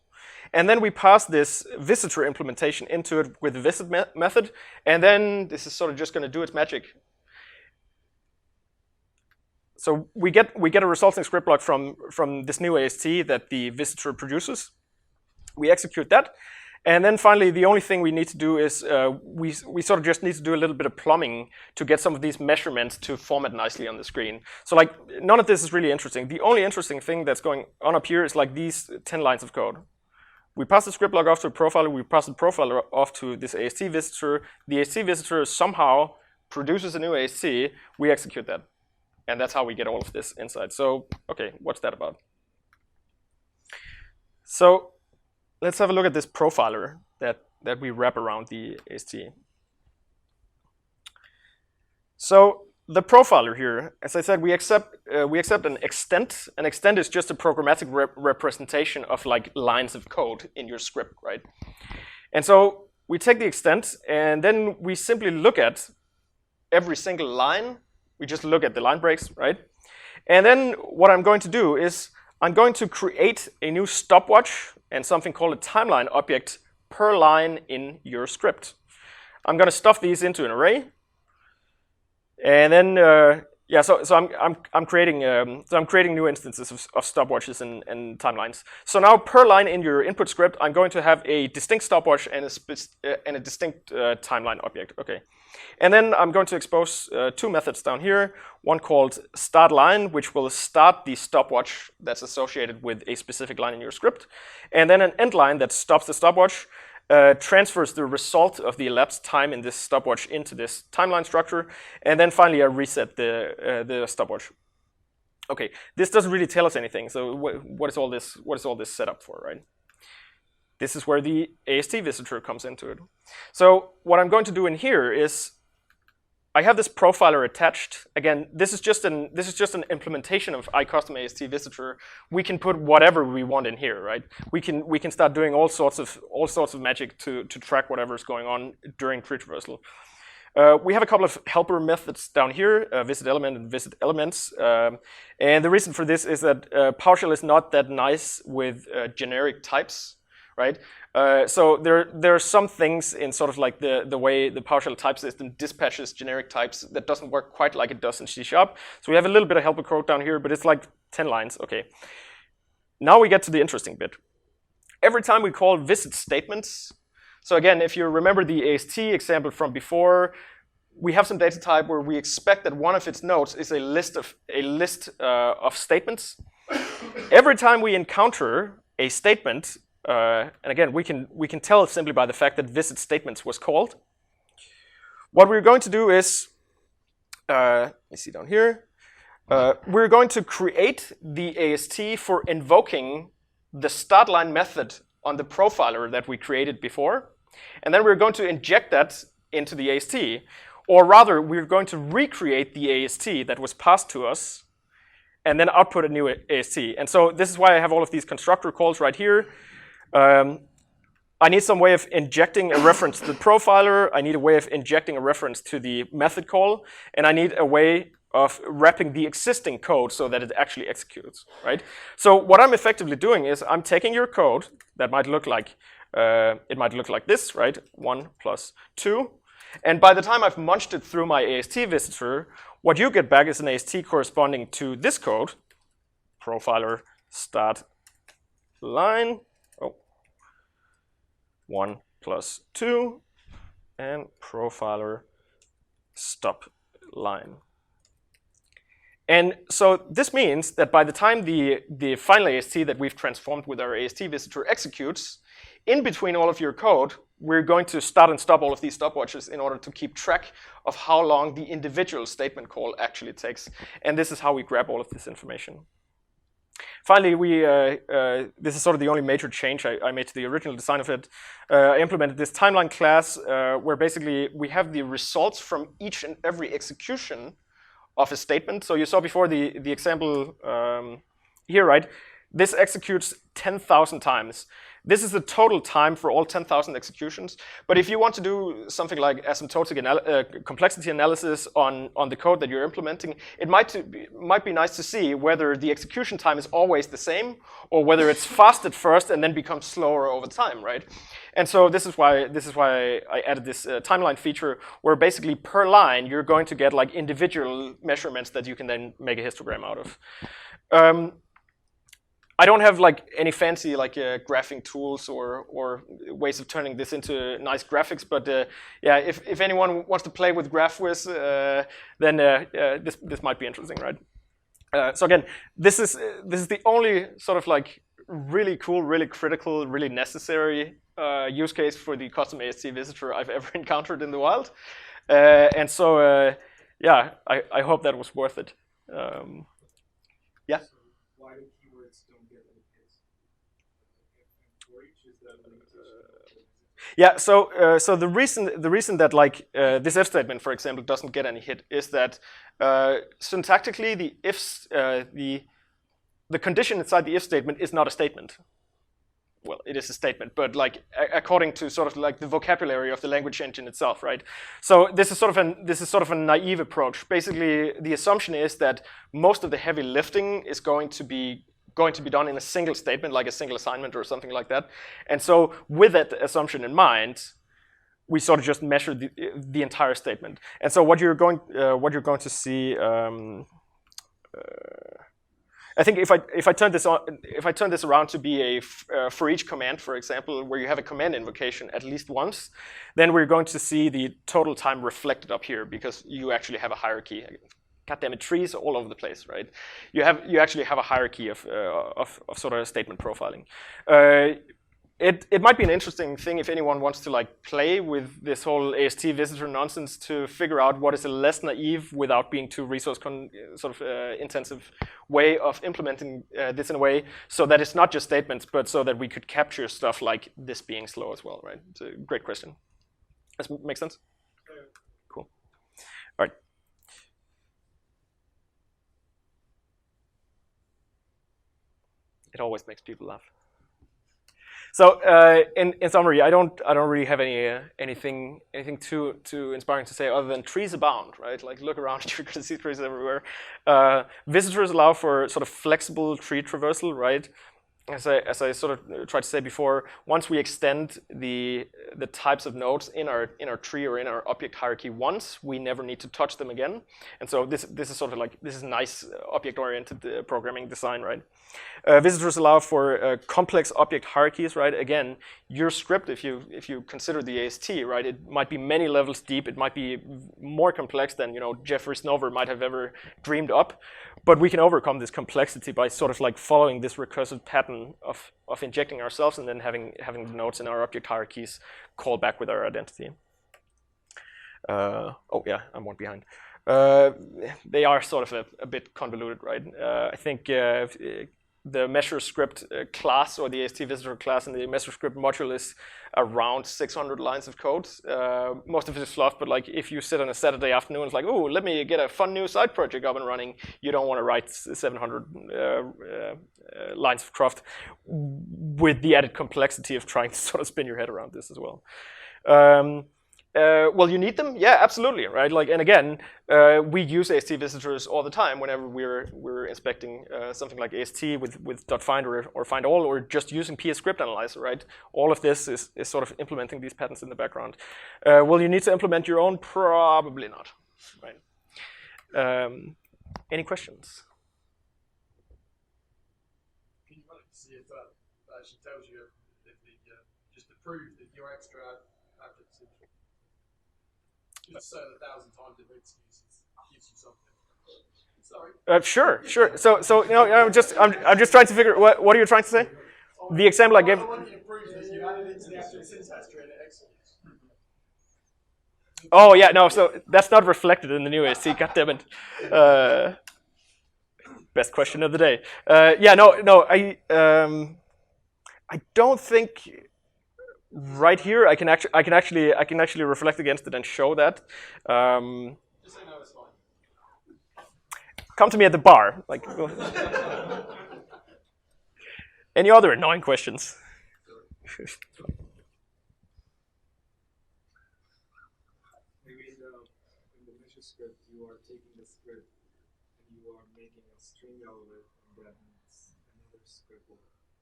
and then we pass this visitor implementation into it with the visit method. And then this is sort of just going to do its magic. So we get a resulting script block from this new AST that the visitor produces. We execute that. And then finally, the only thing we need to do is we sort of just need to do a little bit of plumbing to get some of these measurements to format nicely on the screen. So like, none of this is really interesting. The only interesting thing that's going on up here is like these 10 lines of code. We pass the script block off to a profiler. We pass the profiler off to this AST visitor. The AST visitor somehow produces a new AST. We execute that. And that's how we get all of this inside. So, okay, what's that about? So let's have a look at this profiler that we wrap around the AST. So the profiler here, as I said, we accept an extent. An extent is just a programmatic representation of like lines of code in your script, right? And so we take the extent, and then we simply look at every single line. We just look at the line breaks, right? And then what I'm going to do is I'm going to create a new stopwatch and something called a timeline object per line in your script. I'm going to stuff these into an array. And then, I'm creating new instances of stopwatches and timelines. So now, per line in your input script, I'm going to have a distinct stopwatch and a distinct timeline object. Okay, and then I'm going to expose two methods down here. One called start line, which will start the stopwatch that's associated with a specific line in your script, and then an end line that stops the stopwatch. Transfers the result of the elapsed time in this stopwatch into this timeline structure, and then finally I reset the stopwatch. Okay, this doesn't really tell us anything. So what is all this set up for, right? This is where the AST visitor comes into it. So what I'm going to do in here is I have this profiler attached. Again, this is just an implementation of iCustom AST Visitor. We can put whatever we want in here, right? We can start doing all sorts of magic to track whatever's going on during pre-traversal. We have a couple of helper methods down here, visit element and visit elements. And the reason for this is that PowerShell is not that nice with generic types, right? So there are some things in sort of like the way the PowerShell type system dispatches generic types that doesn't work quite like it does in C#. So we have a little bit of helper code down here, but it's like 10 lines. Okay. Now we get to the interesting bit. Every time we call visit statements, so again, if you remember the AST example from before, we have some data type where we expect that one of its nodes is a list of statements. Every time we encounter a statement, and again, we can tell simply by the fact that visit statements was called. What we're going to do is, let me see down here, we're going to create the AST for invoking the start line method on the profiler that we created before, and then we're going to inject that into the AST, or rather, we're going to recreate the AST that was passed to us, and then output a new AST. And so this is why I have all of these constructor calls right here. I need some way of injecting a reference to the profiler. I need a way of injecting a reference to the method call, and I need a way of wrapping the existing code so that it actually executes, right? So what I'm effectively doing is I'm taking your code that might look like this, right? 1 plus 2. And by the time I've munched it through my AST visitor, what you get back is an AST corresponding to this code, profiler start line, 1 plus 2, and profiler stop line. And so this means that by the time the final AST that we've transformed with our AST visitor executes, in between all of your code, we're going to start and stop all of these stopwatches in order to keep track of how long the individual statement call actually takes. And this is how we grab all of this information. Finally, this is sort of the only major change I made to the original design of it. I implemented this timeline class where basically we have the results from each and every execution of a statement. So you saw before the example here, right? This executes 10,000 times. This is the total time for all 10,000 executions. But if you want to do something like asymptotic complexity analysis on the code that you're implementing, it might be nice to see whether the execution time is always the same or whether it's fast at first and then becomes slower over time, right? And so this is why I added this timeline feature where basically per line you're going to get like individual measurements that you can then make a histogram out of. I don't have like any fancy like graphing tools or ways of turning this into nice graphics, but yeah, if anyone wants to play with GraphWiz, then this might be interesting, right? So again, this is the only sort of like really cool, really critical, really necessary use case for the custom AST visitor I've ever encountered in the wild, and so yeah, I hope that was worth it. Yeah. Why do keywords don't get any hits? For each, is that a limitation? Yeah, so the reason that like this if statement, for example, doesn't get any hit is that syntactically the condition inside the if statement is not a statement. Well, it is a statement, but like according to sort of like the vocabulary of the language engine itself, right? So this is sort of a naive approach. Basically, the assumption is that most of the heavy lifting is going to be done in a single statement, like a single assignment or something like that. And so, with that assumption in mind, we sort of just measure the entire statement. And so, what you're going to see. I think if I turn this around to be a for each command, for example, where you have a command invocation at least once, then we're going to see the total time reflected up here because you actually have a hierarchy. Goddamn it, trees all over the place, right? You actually have a hierarchy of sort of statement profiling. It might be an interesting thing if anyone wants to like play with this whole AST visitor nonsense to figure out what is a less naive without being too resource intensive way of implementing this in a way so that it's not just statements, but so that we could capture stuff like this being slow as well, right? It's a great question. Does that make sense? Yeah. Cool. All right. It always makes people laugh. So in summary, I don't really have anything too inspiring to say other than trees abound, right? Like look around, you're gonna see trees everywhere. Visitors allow for sort of flexible tree traversal, right? As I sort of tried to say before, once we extend the types of nodes in our tree or in our object hierarchy once, we never need to touch them again. And so this is sort of like this is nice object-oriented programming design, right? Visitors allow for complex object hierarchies, right? Again, your script, if you consider the AST, right, it might be many levels deep. It might be more complex than Jeffrey Snover might have ever dreamed up. But we can overcome this complexity by sort of like following this recursive pattern of injecting ourselves and then having the nodes in our object hierarchies call back with our identity. Oh yeah, I'm one behind. They are sort of a bit convoluted, right? I think the measure script class or the AST visitor class in the measure script module is around 600 lines of code. Most of it is fluff, but like if you sit on a Saturday afternoon, it's like, oh, let me get a fun new side project up and running. You don't want to write 700 lines of craft with the added complexity of trying to sort of spin your head around this as well. Well, you need them? Yeah, absolutely, right? Like, and again, we use AST visitors all the time whenever we're inspecting something like AST with .find or find all, or just using PS script analyzer, right? All of this is sort of implementing these patterns in the background. Will you need to implement your own? Probably not, right? Any questions? Can you run it to see if that actually tells you if just to prove that your extra objects just say 1,000 times if it gives you something. Sorry. Sure. So I'm just trying to figure. What are you trying to say? The example I gave. I want you to prove that you added it to the actual syntax tree and it executes. Oh yeah, no. So that's not reflected in the new AST. Goddammit. Best question of the day. Yeah, no. I don't think. Right here, I can actually reflect against it and show that. Just say no, it's fine. Come to me at the bar. Like, any other annoying questions? Maybe in the measure script, you are taking the script and you are making a string out of it, and that needs another script.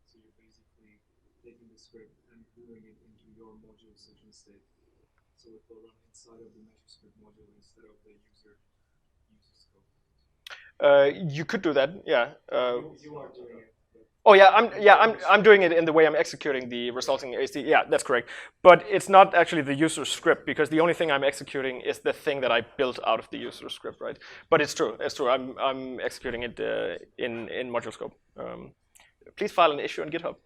So you're basically taking the script and moving it into your module session state. So it will run inside of the measure script module instead of the user scope. You could do that, yeah. You are doing it. Oh yeah, I'm doing it in the way I'm executing the resulting AST. Yeah, that's correct. But it's not actually the user script because the only thing I'm executing is the thing that I built out of the user script, right? But it's true. I'm executing it in module scope. Please file an issue on GitHub.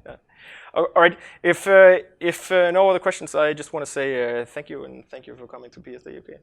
Yeah. All right. If no other questions, I just want to say thank you and thank you for coming to PSDayUK.